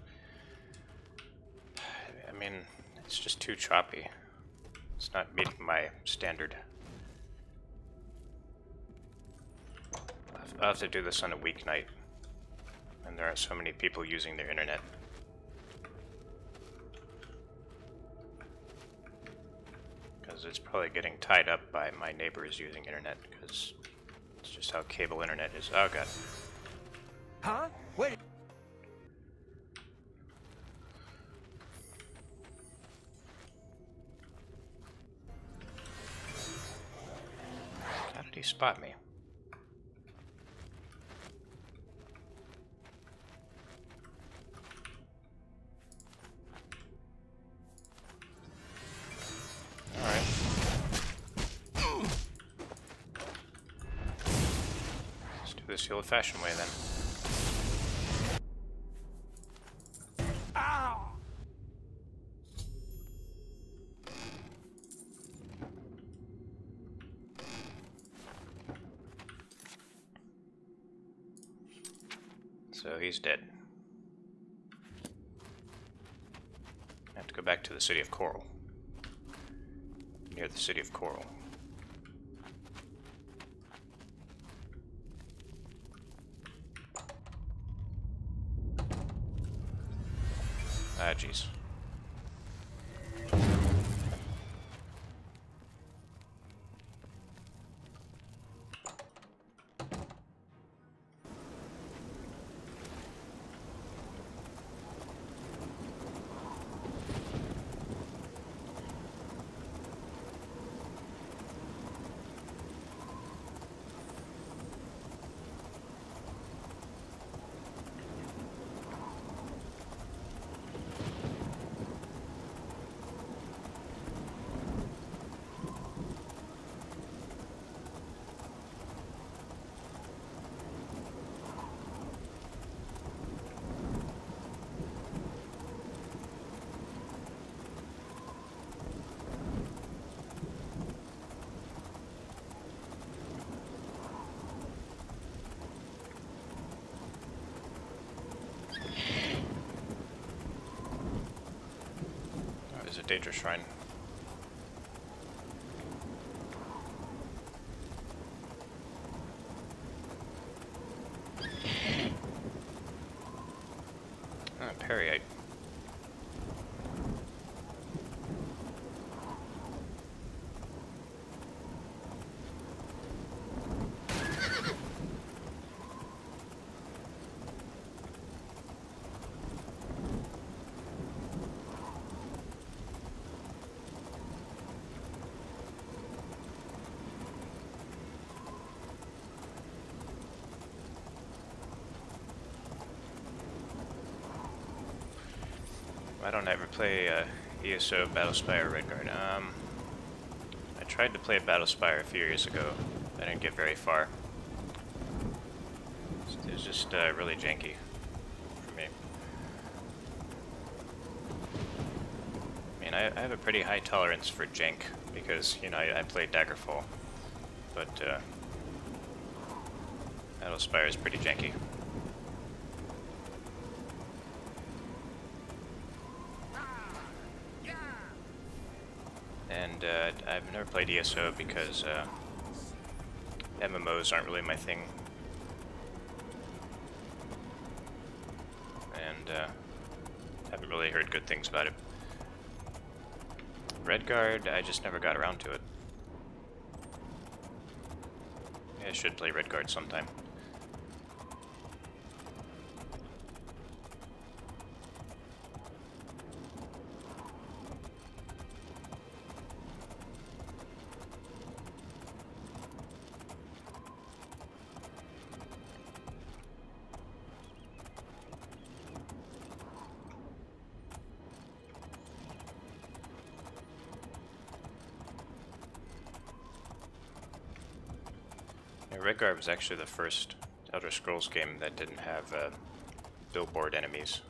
I mean, it's just too choppy. It's not meeting my standard. I'll have to do this on a weeknight, and there are so many people using their internet. Because it's probably getting tied up by my neighbors using internet, because it's just how cable internet is. Oh god. Huh? Wait. How did he spot me? This the old-fashioned way, then. Ow! So he's dead. I have to go back to the city of Coral. Near the city of Coral. Ah, jeez. there's a Daedra Shrine. Ah, Periite. I don't ever play ESO, Battlespire, or Redguard. I tried to play Battlespire a few years ago. I didn't get very far. It was just really janky for me. I mean, I have a pretty high tolerance for jank because, you know, I played Daggerfall, but Battlespire is pretty janky. And I've never played ESO because MMOs aren't really my thing. And haven't really heard good things about it. Redguard, I just never got around to it. Yeah, I should play Redguard sometime. Redguard was actually the first Elder Scrolls game that didn't have billboard enemies.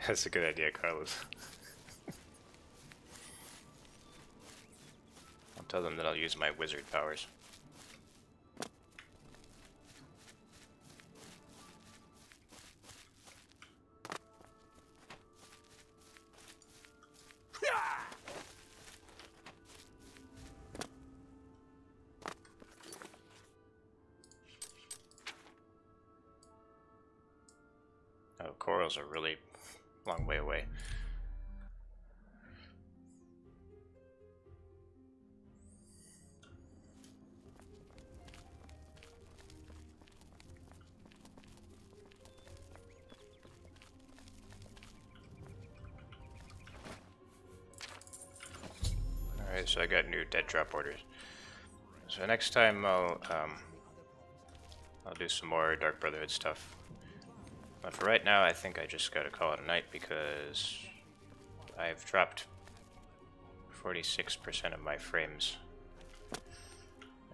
That's a good idea, Carlos. I'll tell them that I'll use my wizard powers. Oh, corals are really long way away. Alright, so I got new dead drop orders. So next time I'll do some more Dark Brotherhood stuff. But for right now, I think I just gotta call it a night because I've dropped 46% of my frames.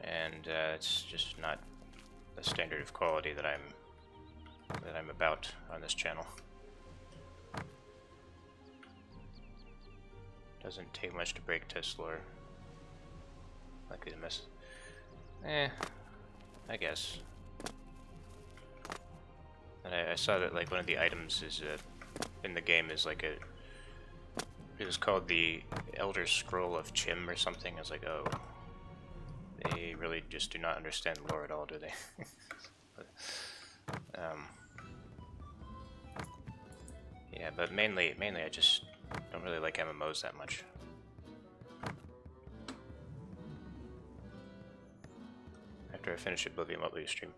And it's just not the standard of quality that I'm about on this channel. Doesn't take much to break test lore. Likely to miss. I guess. And I saw that like one of the items is in the game is like it was called the Elder Scroll of Chim or something. I was like, oh, they really just do not understand lore at all, do they? But, yeah, but mainly I just don't really like MMOs that much. After I finish Oblivion, what will you stream?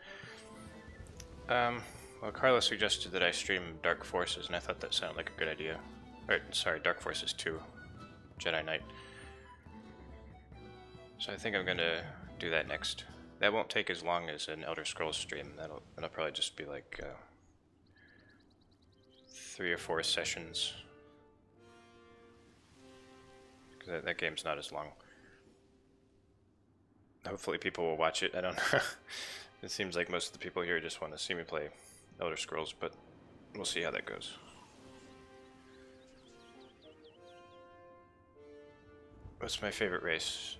Well, Carla suggested that I stream Dark Forces, and I thought that sounded like a good idea. Or, sorry, Dark Forces 2, Jedi Knight. So I think I'm gonna do that next. That won't take as long as an Elder Scrolls stream. That'll probably just be like 3 or 4 sessions. Because that game's not as long. Hopefully people will watch it. I don't know. It seems like most of the people here just want to see me play Elder Scrolls, but we'll see how that goes. What's my favorite race?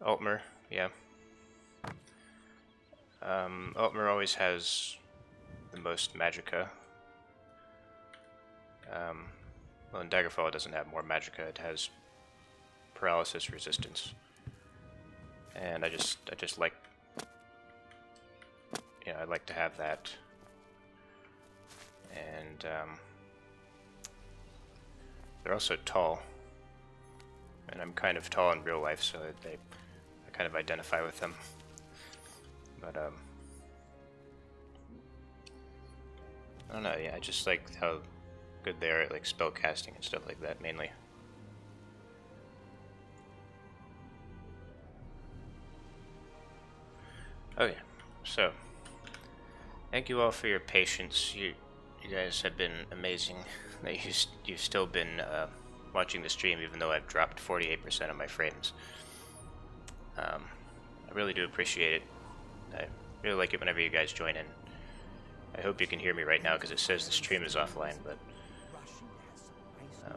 Altmer, yeah. Altmer always has the most magicka. Well, in Daggerfall it doesn't have more magicka, it has paralysis resistance. And I just like, you know, I like to have that. And they're also tall. And I'm kind of tall in real life, so I kind of identify with them. But I don't know, yeah, I just like how good they are at like spell casting and stuff like that mainly. Okay, so thank you all for your patience. You guys have been amazing. You've still been watching the stream even though I've dropped 48% of my frames. I really do appreciate it. I really like it whenever you guys join in. I hope you can hear me right now because it says the stream is offline, but